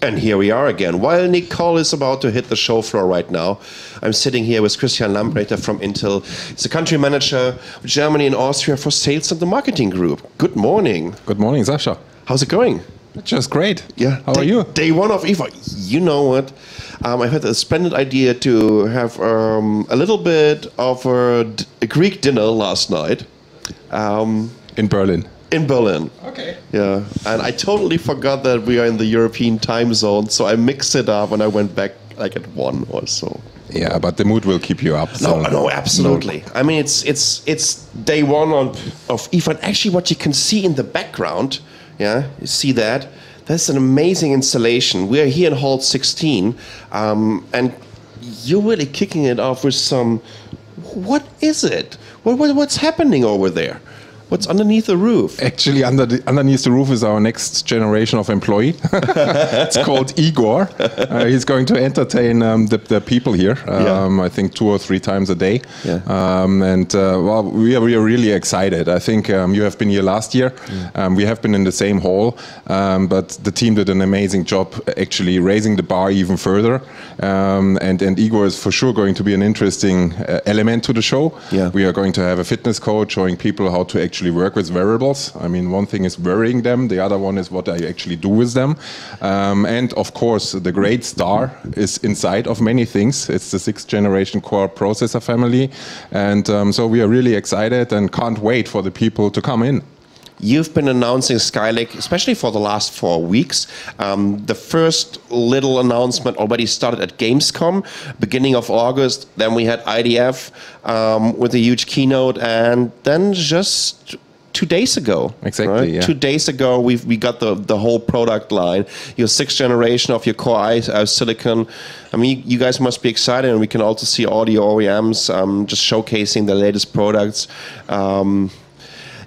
And here we are again. While Nicole is about to hit the show floor right now, I'm sitting here with Lamprechter from Intel. He's the country manager of Germany and Austria for sales and the marketing group. Good morning. Good morning, Sascha. How's it going? Just great. Yeah. How are you? Day one of IFA. You know what? I had a splendid idea to have a little bit of a Greek dinner last night. In Berlin. In Berlin. Okay. Yeah, and I totally forgot that we are in the European time zone, so I mixed it up and I went back like at 1 or so. Yeah, but the mood will keep you up. So. No, absolutely. No. I mean, it's day one of IFA. And actually, what you can see in the background, yeah, you see that? That's an amazing installation. We are here in Hall 16, and you're really kicking it off with some. What is it? What's happening over there? What's underneath the roof? Actually, underneath the roof is our next generation of employee. It's called Igor. He's going to entertain the people here, I think 2 or 3 times a day. Yeah. Well, we are really excited. I think you have been here last year. We have been in the same hall, but the team did an amazing job actually raising the bar even further. And Igor is for sure going to be an interesting element to the show. Yeah. We are going to have a fitness coach showing people how to actually work with wearables. I mean, one thing is wearing them, the other one is what I actually do with them. And of course, the great star is inside of many things. It's the 6th generation core processor family. And so we are really excited and can't wait for the people to come in. You've been announcing Skylake, especially for the last 4 weeks. The first little announcement already started at Gamescom, beginning of August. Then we had IDF with a huge keynote, and then just 2 days ago. Exactly, right? yeah. 2 days ago, we got the whole product line. Your 6th generation of your Core i silicon. I mean, you guys must be excited, and we can also see all the OEMs just showcasing the latest products.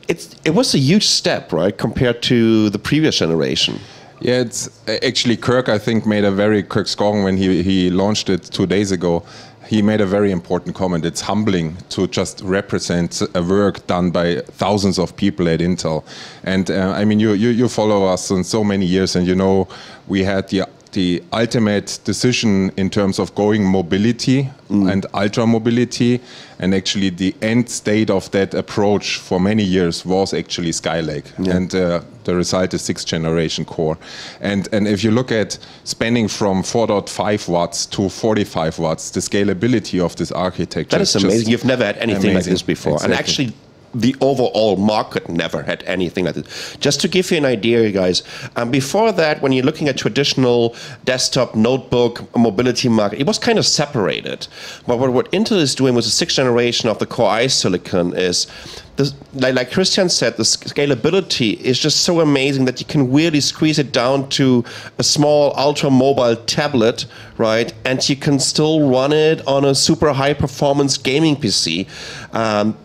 It was a huge step, right, compared to the previous generation. Yeah, it's actually Kirk, I think, Kirk Skoggen, when he launched it 2 days ago, he made a very important comment. It's humbling to just represent a work done by thousands of people at Intel. And I mean, you follow us in so many years, and you know we had the ultimate decision in terms of going mobility and ultra mobility, and actually the end state of that approach for many years was actually Skylake, and the result is 6th generation core. And if you look at spanning from 4.5 watts to 45 watts, the scalability of this architecture that is amazing. You've never had anything like this before. Exactly. And actually, the overall market never had anything like this. Just to give you an idea, guys, before that, when you're looking at traditional desktop, notebook, mobility market, it was kind of separated. But what Intel is doing with the 6th generation of the Core i silicon is, like Christian said, the scalability is just so amazing that you can really squeeze it down to a small ultra-mobile tablet, right? And you can still run it on a super high-performance gaming PC.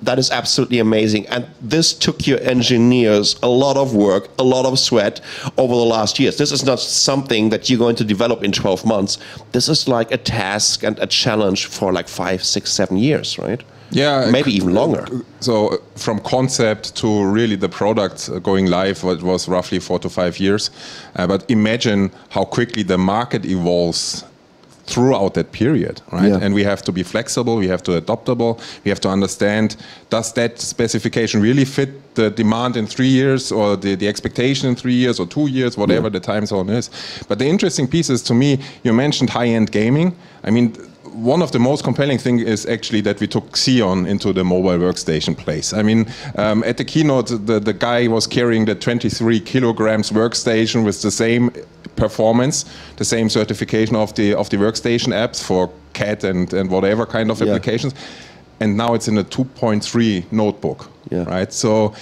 That is absolutely amazing. And this took your engineers a lot of work, a lot of sweat over the last years. This is not something that you're going to develop in 12 months. This is like a task and a challenge for like 5, 6, 7 years, right? Yeah, maybe even longer. So from concept to really the product going live, it was roughly 4 to 5 years. But imagine how quickly the market evolves throughout that period, right? Yeah. And we have to be flexible, we have to be adaptable, we have to understand, does that specification really fit the demand in 3 years, or the expectation in 3 years or 2 years, whatever the time zone is. But the interesting piece is, to me, you mentioned high-end gaming. I mean, one of the most compelling things is actually that we took Xeon into the mobile workstation place. I mean, at the keynote, the guy was carrying the 23 kilograms workstation with the same performance, the same certification of the workstation apps for CAD and whatever kind of applications. And now it's in a 2.3 notebook, right? So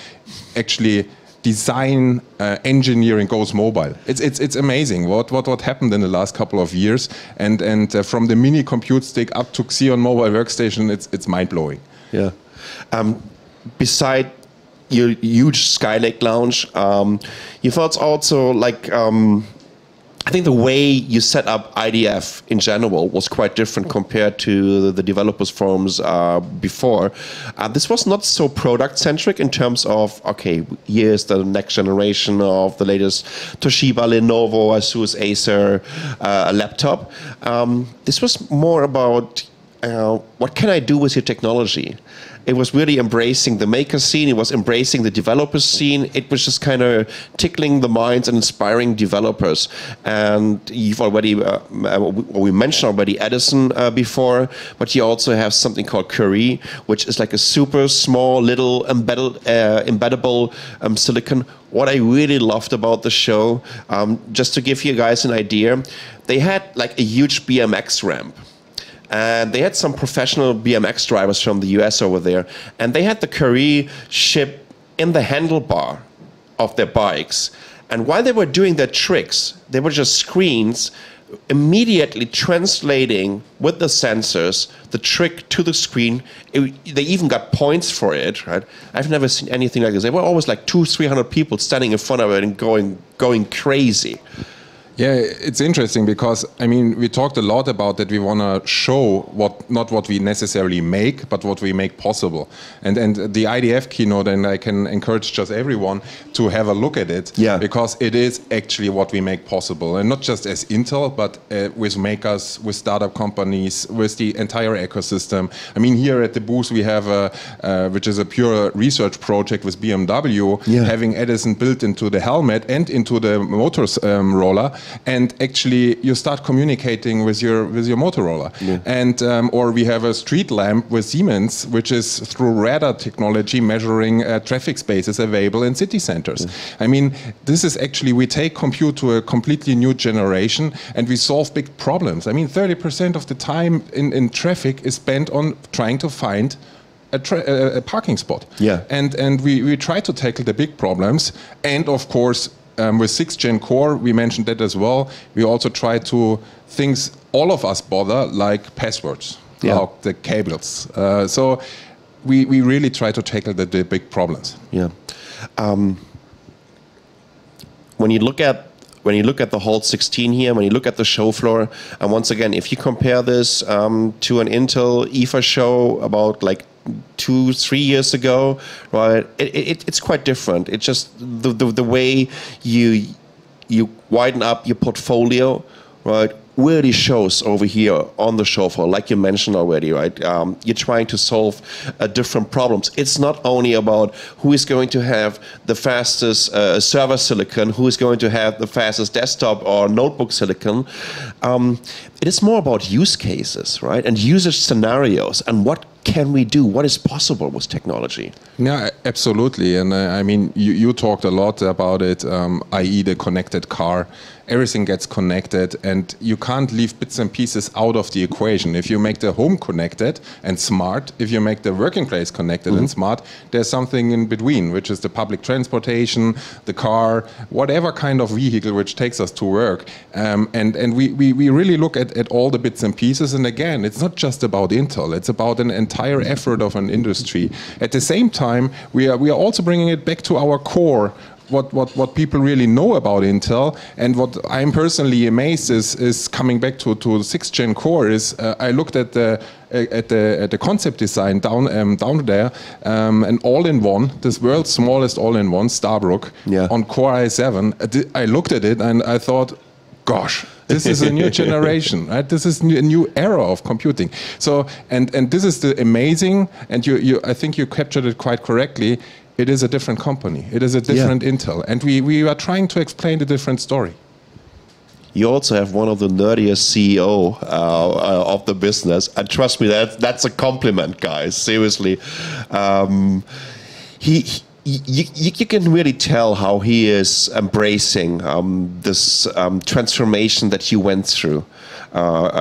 actually, design engineering goes mobile. It's amazing what happened in the last couple of years, and from the mini compute stick up to Xeon mobile workstation, it's mind blowing. Yeah. Beside your huge Skylake launch, you thought also like I think the way you set up IDF in general was quite different compared to the developers forums before. This was not so product-centric in terms of, okay, here's the next generation of the latest Toshiba, Lenovo, Asus, Acer laptop. This was more about what can I do with your technology? It was really embracing the maker scene. It was embracing the developer scene. It was just kind of tickling the minds and inspiring developers. And you've already, we mentioned already Edison before, but you also have something called Curie, which is like a super small little embeddable silicon. What I really loved about the show, just to give you guys an idea, they had like a huge BMX ramp. And they had some professional BMX drivers from the US over there. And they had the Curie chip in the handlebar of their bikes. And while they were doing their tricks, they were just screens immediately translating with the sensors the trick to the screen. They even got points for it, right? I've never seen anything like this. There were always like 200-300 people standing in front of it and going crazy. Yeah, it's interesting because, I mean, we talked a lot about that we want to show not what we necessarily make, but what we make possible. And the IDF keynote, and I can encourage just everyone to have a look at it, because it is actually what we make possible. And not just as Intel, but with makers, with startup companies, with the entire ecosystem. I mean, here at the booth we have, which is a pure research project with BMW, having Edison built into the helmet and into the motors roller. And actually, you start communicating with your Motorola, and or we have a street lamp with Siemens, which is through radar technology measuring traffic spaces available in city centers. I mean, this is actually, we take compute to a completely new generation, and we solve big problems. I mean, 30% of the time in traffic is spent on trying to find a parking spot. And we try to tackle the big problems, and of course. With 6th Gen Core, we mentioned that as well. We also try to things all of us bother, like passwords, like the cables. So we really try to tackle the big problems. When you look at the whole 16 here, when you look at the show floor, and once again, if you compare this to an Intel IFA show about like 2-3 years ago, right? It's quite different. It's just the way you widen up your portfolio, right? Really shows over here on the show floor, like you mentioned already, right? You're trying to solve different problems. It's not only about who is going to have the fastest server silicon, who is going to have the fastest desktop or notebook silicon. It is more about use cases, right? And user scenarios, and what can we do? What is possible with technology? Yeah, absolutely. And I mean, you talked a lot about it, i.e. the connected car. Everything gets connected, and you can't leave bits and pieces out of the equation. If you make the home connected and smart, if you make the working place connected and smart, there's something in between, which is the public transportation, the car, whatever kind of vehicle which takes us to work. And we really look at all the bits and pieces. And again, it's not just about Intel, it's about an entire effort of an industry. At the same time, we are also bringing it back to our core. What people really know about Intel, and what I'm personally amazed is coming back to 6th Gen Core is I looked at the concept design down there, an all-in-one, this world's smallest all-in-one, Starbrook, on Core i7. I looked at it and I thought, gosh, this is a new generation, right? This is a new era of computing. So, and this is the amazing, and I think you captured it quite correctly. It is a different company. It is a different Intel. And we are trying to explain the different story. You also have one of the nerdiest CEO of the business. And trust me, that's a compliment, guys. Seriously. You can really tell how he is embracing this transformation that you went through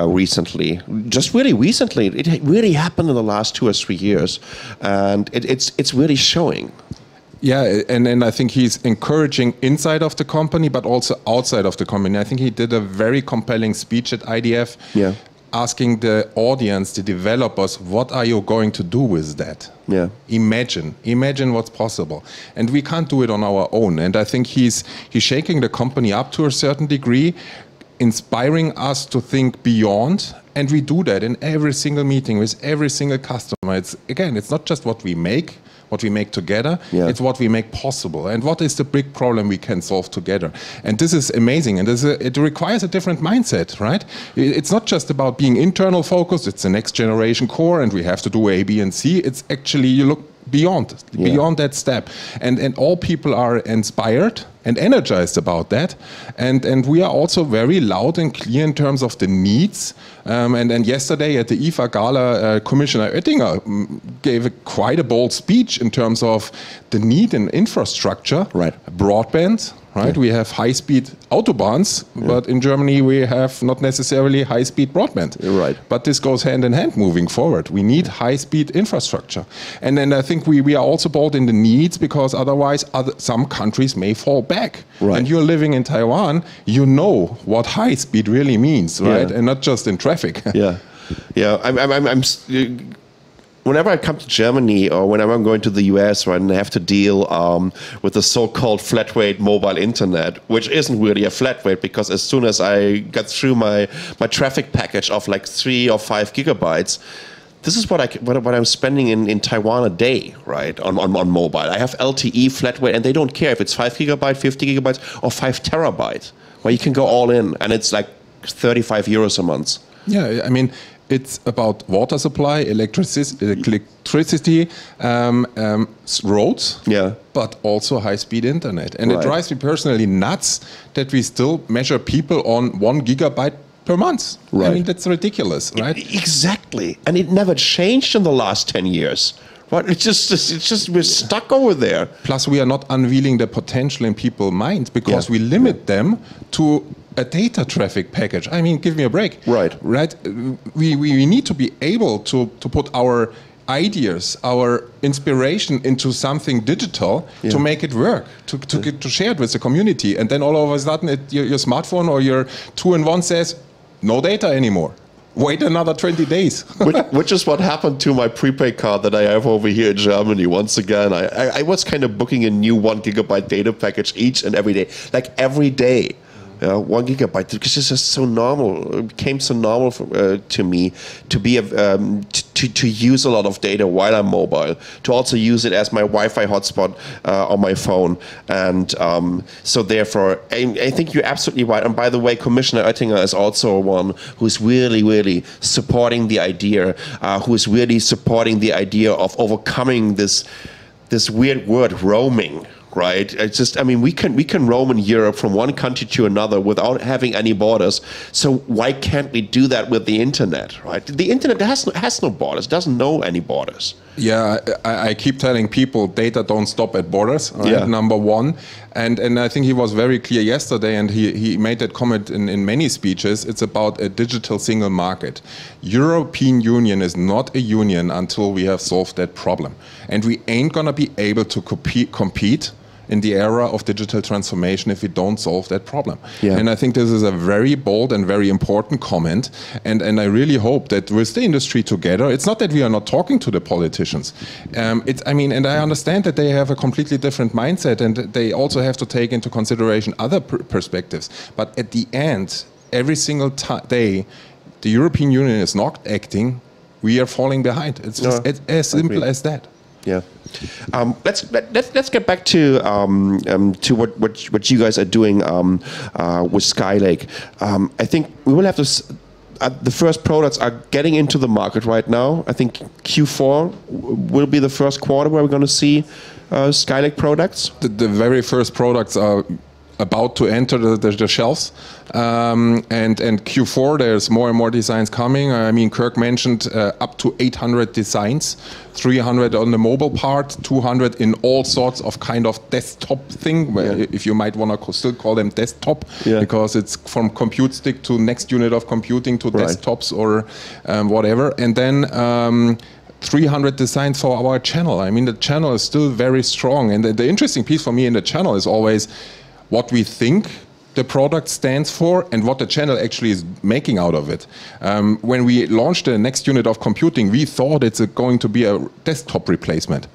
recently. Just really recently. It really happened in the last 2 or 3 years. And it's really showing. Yeah, and I think he's encouraging inside of the company, but also outside of the company. I think he did a very compelling speech at IDF, asking the audience, the developers, what are you going to do with that? Imagine what's possible. And we can't do it on our own. And I think he's shaking the company up to a certain degree, inspiring us to think beyond, and we do that in every single meeting with every single customer. It's not just what we make together, it's what we make possible, and what is the big problem we can solve together. And this is amazing, and it requires a different mindset, right? It's not just about being internal focused, it's the next generation core, and we have to do A, B, and C. It's actually, you look beyond that step, and all people are inspired and energized about that, and we are also very loud and clear in terms of the needs. And yesterday at the IFA Gala, Commissioner Oettinger gave quite a bold speech in terms of the need in infrastructure, broadband. Right, we have high-speed autobahns, but in Germany we have not necessarily high-speed broadband. But this goes hand in hand moving forward. We need high-speed infrastructure, and then I think we are also bold in the needs, because otherwise some countries may fall back. And you're living in Taiwan, you know what high-speed really means, right? And not just in traffic. Whenever I come to Germany, or whenever I'm going to the US, right, and I have to deal with the so-called flat rate mobile internet, which isn't really a flat rate, because as soon as I get through my traffic package of like 3 or 5 gigabytes, this is what I'm spending in Taiwan a day, right, on mobile. I have LTE flat rate, and they don't care if it's 5 gigabytes, 50 gigabytes, or 5 terabytes, where you can go all in, and it's like 35 euros a month. Yeah, I mean, it's about water supply, electricity, roads, but also high-speed internet. And it drives me personally nuts that we still measure people on 1 gigabyte per month. I mean, that's ridiculous, right? Exactly. And it never changed in the last 10 years. Right? It's just we're stuck over there. Plus, we are not unveiling the potential in people's minds, because we limit them to a data traffic package. I mean, give me a break. Right. We need to be able to put our ideas, our inspiration into something digital to make it work, to share it with the community. And then all of a sudden, your smartphone or your 2-in-1 says, no data anymore. Wait another 20 days. which is what happened to my prepaid card that I have over here in Germany. Once again, I was kind of booking a new 1 gigabyte data package each and every day. Like every day. 1 gigabyte, because it's just so normal. It became so normal to me to be to use a lot of data while I'm mobile, to also use it as my Wi-Fi hotspot on my phone, and so therefore, I think you're absolutely right. And by the way, Commissioner Oettinger is also one who's really supporting the idea, who is really supporting the idea of overcoming this weird word, roaming. Right, it's just, I mean, we can roam in Europe from one country to another without having any borders. So why can't we do that with the internet? Right, the internet has no borders, doesn't know any borders. Yeah, I keep telling people data don't stop at borders. Right? Number one, and I think he was very clear yesterday, and he made that comment in many speeches. It's about a digital single market. European Union is not a union until we have solved that problem, and we ain't gonna be able to compete in the era of digital transformation if we don't solve that problem. And I think this is a very bold and very important comment, and I really hope that with the industry together, it's not that we are not talking to the politicians. I mean, and I understand that they have a completely different mindset, and they also have to take into consideration other perspectives. But at the end, every single day, the European Union is not acting, we are falling behind. It's just as simple as that. Yeah. Let's get back to what you guys are doing with Skylake. I think we will have to. The first products are getting into the market right now. I think Q4 will be the first quarter where we're going to see Skylake products. The very first products are about to enter the shelves, and Q4 there's more and more designs coming. I mean, Kirk mentioned up to 800 designs, 300 on the mobile part, 200 in all sorts of kind of desktop thing, if you might want to still call them desktop, because it's from compute stick to next unit of computing to desktops or whatever, and then 300 designs for our channel. I mean, the channel is still very strong, and the interesting piece for me in the channel is always what we think the product stands for and what the channel actually is making out of it. When we launched the next unit of computing, we thought it's going to be a desktop replacement.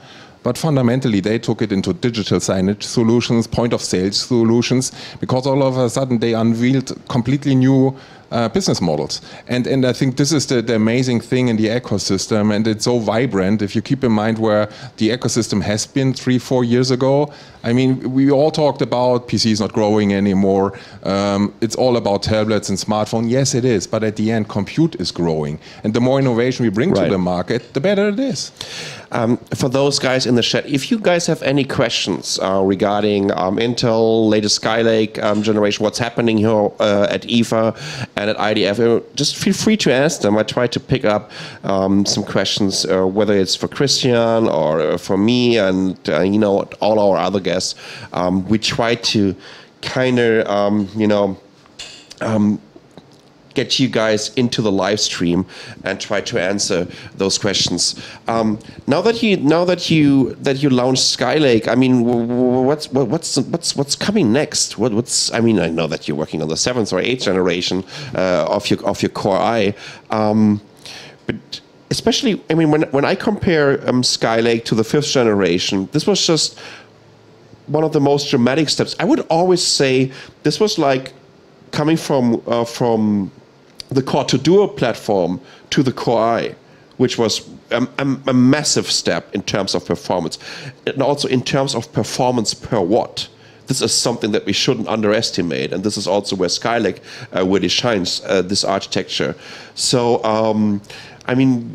but fundamentally they took it into digital signage solutions, point of sale solutions, because all of a sudden they unveiled completely new business models. And I think this is the amazing thing in the ecosystem, and it's so vibrant. If you keep in mind where the ecosystem has been 3-4 years ago, I mean, we all talked about PCs not growing anymore. It's all about tablets and smartphones. Yes, it is, but at the end, compute is growing. And the more innovation we bring to the market, the better it is. For those guys in the chat, if you guys have any questions regarding Intel, latest Skylake generation, what's happening here at IFA and at IDF, just feel free to ask them. I try to pick up some questions, whether it's for Christian or for me and you know, all our other guests. We try to kind of get you guys into the live stream and try to answer those questions. Now that you launched Skylake, I mean, what's coming next? I mean, I know that you're working on the 7th or 8th generation of your Core i, but especially, I mean, when I compare Skylake to the 5th generation, this was just one of the most dramatic steps. I would always say this was like coming from the Core 2 Duo platform to the Core i, which was a massive step in terms of performance, and also in terms of performance per watt. This is something that we shouldn't underestimate, and this is also where Skylake really shines, this architecture. So, I mean,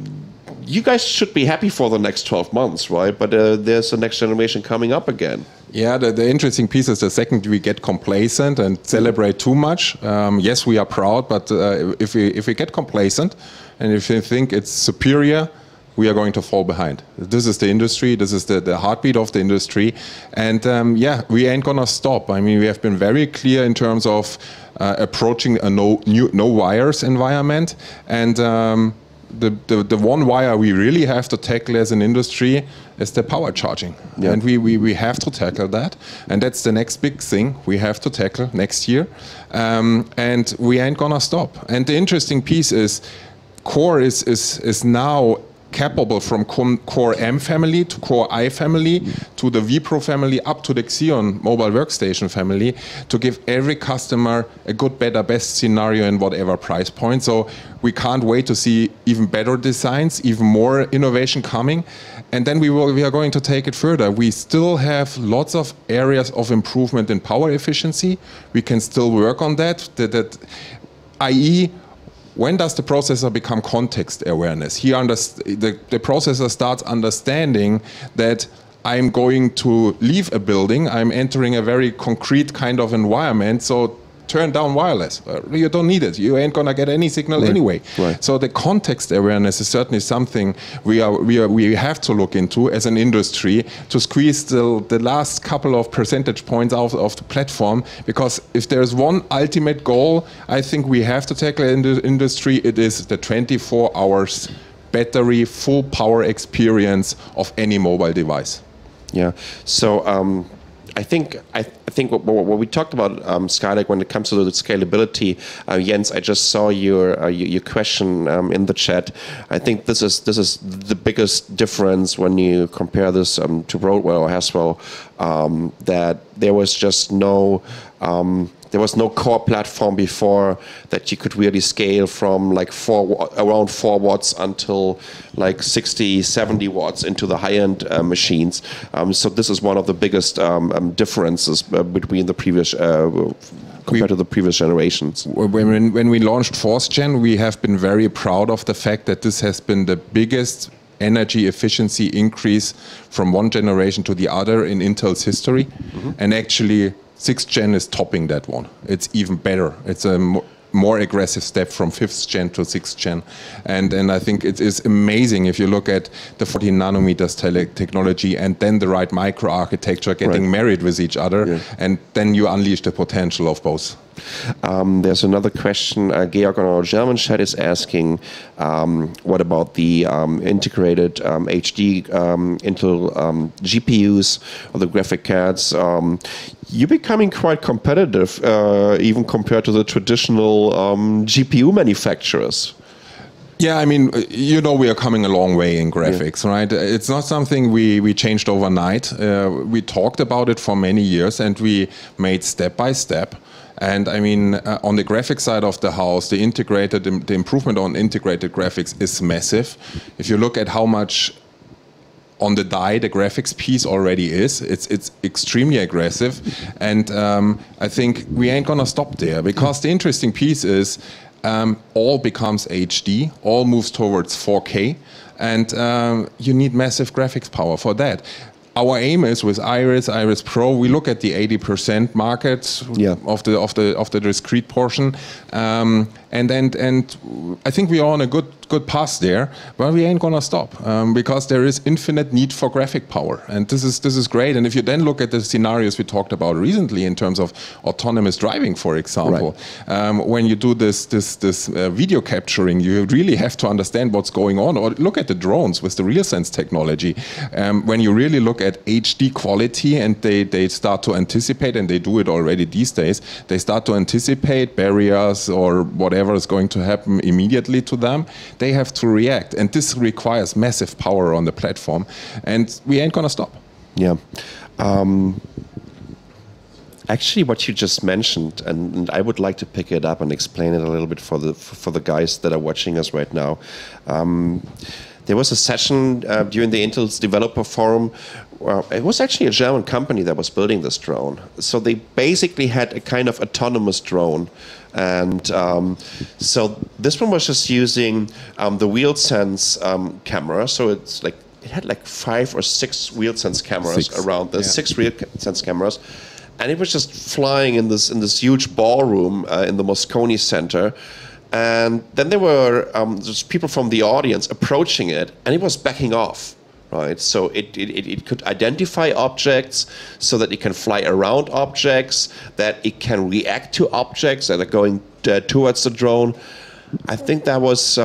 you guys should be happy for the next 12 months, right? But there's a next generation coming up again. Yeah, the interesting piece is the second we get complacent and celebrate too much. Yes, we are proud, but if we get complacent and if we think it's superior, we are going to fall behind. This is the industry, this is the heartbeat of the industry, and yeah, we ain't gonna stop. I mean, we have been very clear in terms of approaching a no wires environment, and the one wire we really have to tackle as an industry is the power charging. Yeah. And we have to tackle that. And that's the next big thing we have to tackle next year. And we ain't gonna stop. And the interesting piece is Core is now capable from Core M family to Core i family to the vPro family up to the Xeon mobile workstation family to give every customer a good, better, best scenario in whatever price point. So we can't wait to see even better designs, even more innovation coming. And then we are going to take it further. We still have lots of areas of improvement in power efficiency. We can still work on that. i.e., when does the processor become context awareness? The processor starts understanding that I'm going to leave a building, I'm entering a very concrete kind of environment, so turn down wireless. You don't need it. You ain't gonna get any signal anyway. Right. So the context awareness is certainly something we have to look into as an industry to squeeze the last couple of percentage points out of the platform. Because if there's one ultimate goal, I think we have to tackle in the industry. It is the 24 hours battery full power experience of any mobile device. Yeah. So. I think what we talked about Skylake when it comes to the scalability, Jens, I just saw your question in the chat. I think this is the biggest difference when you compare this to Broadwell or Haswell, that there was just no core platform before that you could really scale from like around 4 watts until like 60, 70 watts into the high-end machines. So this is one of the biggest differences between the previous compared to the previous generations. When we launched 4th Gen, we have been very proud of the fact that this has been the biggest energy efficiency increase from one generation to the other in Intel's history. Mm-hmm. And actually 6th Gen is topping that one. It's even better. It's a more aggressive step from 5th Gen to 6th Gen. And I think it is amazing if you look at the 14 nanometers technology and then the right microarchitecture getting married with each other, and then you unleash the potential of both. There's another question. Georg on our German chat is asking, what about the integrated HD Intel GPUs or the graphic cards? You're becoming quite competitive, even compared to the traditional GPU manufacturers. Yeah, I mean, you know, we are coming a long way in graphics, right? It's not something we changed overnight. We talked about it for many years, and we made step by step. And I mean, on the graphics side of the house, the improvement on integrated graphics is massive. If you look at how much on the die the graphics piece already is, it's extremely aggressive. And I think we ain't gonna stop there, because the interesting piece is all becomes HD, all moves towards 4K, and you need massive graphics power for that. Our aim is with Iris Pro, we look at the 80% market of the discrete portion, and I think we are on a good path there, but we ain't gonna stop because there is infinite need for graphic power, and this is great. And if you then look at the scenarios we talked about recently in terms of autonomous driving, for example, when you do this video capturing, you really have to understand what's going on. Or look at the drones with the RealSense technology. When you really look at HD quality, and they start to anticipate, and they do it already these days, they start to anticipate barriers or whatever is going to happen immediately to them. They have to react, and this requires massive power on the platform, and we ain't gonna stop. Yeah. Actually, what you just mentioned, and I would like to pick it up and explain it a little bit for the guys that are watching us right now. There was a session during the Intel's developer forum. It was actually a German company that was building this drone. So they basically had a kind of autonomous drone. And so this one was just using the RealSense camera. So it's like, it had like 5 or 6 RealSense cameras around this, 6 RealSense cameras. And it was just flying in this huge ballroom in the Moscone Center. And then there were just people from the audience approaching it, and it was backing off. Right, so it could identify objects, so that it can fly around objects, that it can react to objects that are going towards the drone. I think that was,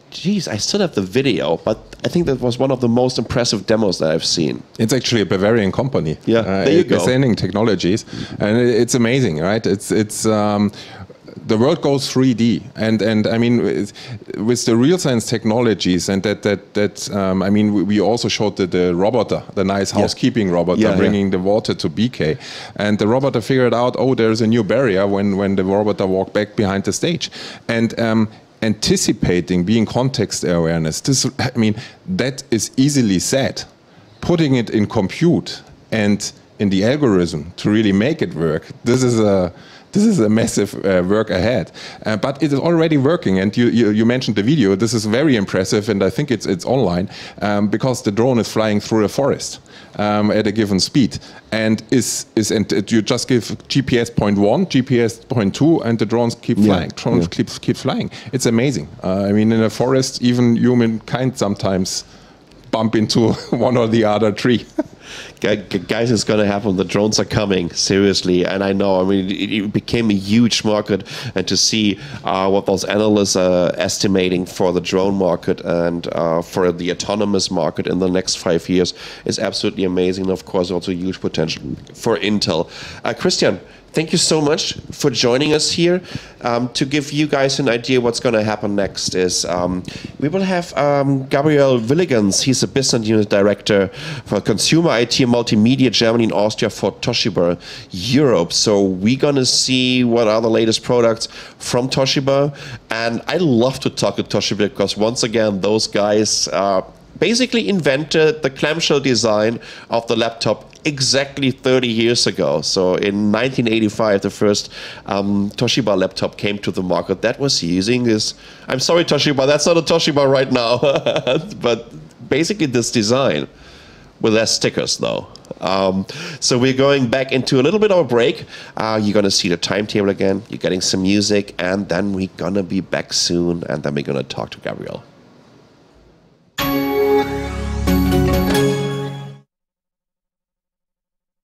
geez, I still have the video, but I think that was one of the most impressive demos that I've seen. It's actually a Bavarian company. Yeah, there you go. Sending technologies, and it's amazing, right? It's the world goes 3D, and I mean, with the RealSense technologies, and I mean, we also showed the roboter, the nice housekeeping roboter, bringing the water to BK, and the roboter figured out, oh, there's a new barrier when the roboter walked back behind the stage, and anticipating, being context awareness. This, I mean, that is easily said. Putting it in compute and in the algorithm to really make it work, this is a massive work ahead, but it is already working. And you mentioned the video. This is very impressive, and I think it's online because the drone is flying through a forest at a given speed, and you just give GPS 0.1, GPS 0.2, and the drones keep flying. Drones keep flying. It's amazing. I mean, in a forest, even humankind sometimes bump into one or the other tree. Guys, it's going to happen. The drones are coming, seriously. And I know, I mean, it became a huge market. And to see what those analysts are estimating for the drone market and for the autonomous market in the next 5 years is absolutely amazing. And of course, also huge potential for Intel. Christian, thank you so much for joining us here. To give you guys an idea what's going to happen next is we will have Gabriel Willigans. He's a business unit director for consumer IT and multimedia Germany and Austria for Toshiba Europe. So we're going to see what are the latest products from Toshiba. And I love to talk to Toshiba because once again, those guys basically invented the clamshell design of the laptop exactly 30 years ago. So in 1985, the first Toshiba laptop came to the market that was using this. I'm sorry, Toshiba, that's not a Toshiba right now, but basically this design with less stickers though. So we're going back into a little bit of a break. You're going to see the timetable again. You're getting some music, and then we're going to be back soon, and then we're going to talk to Gabriel.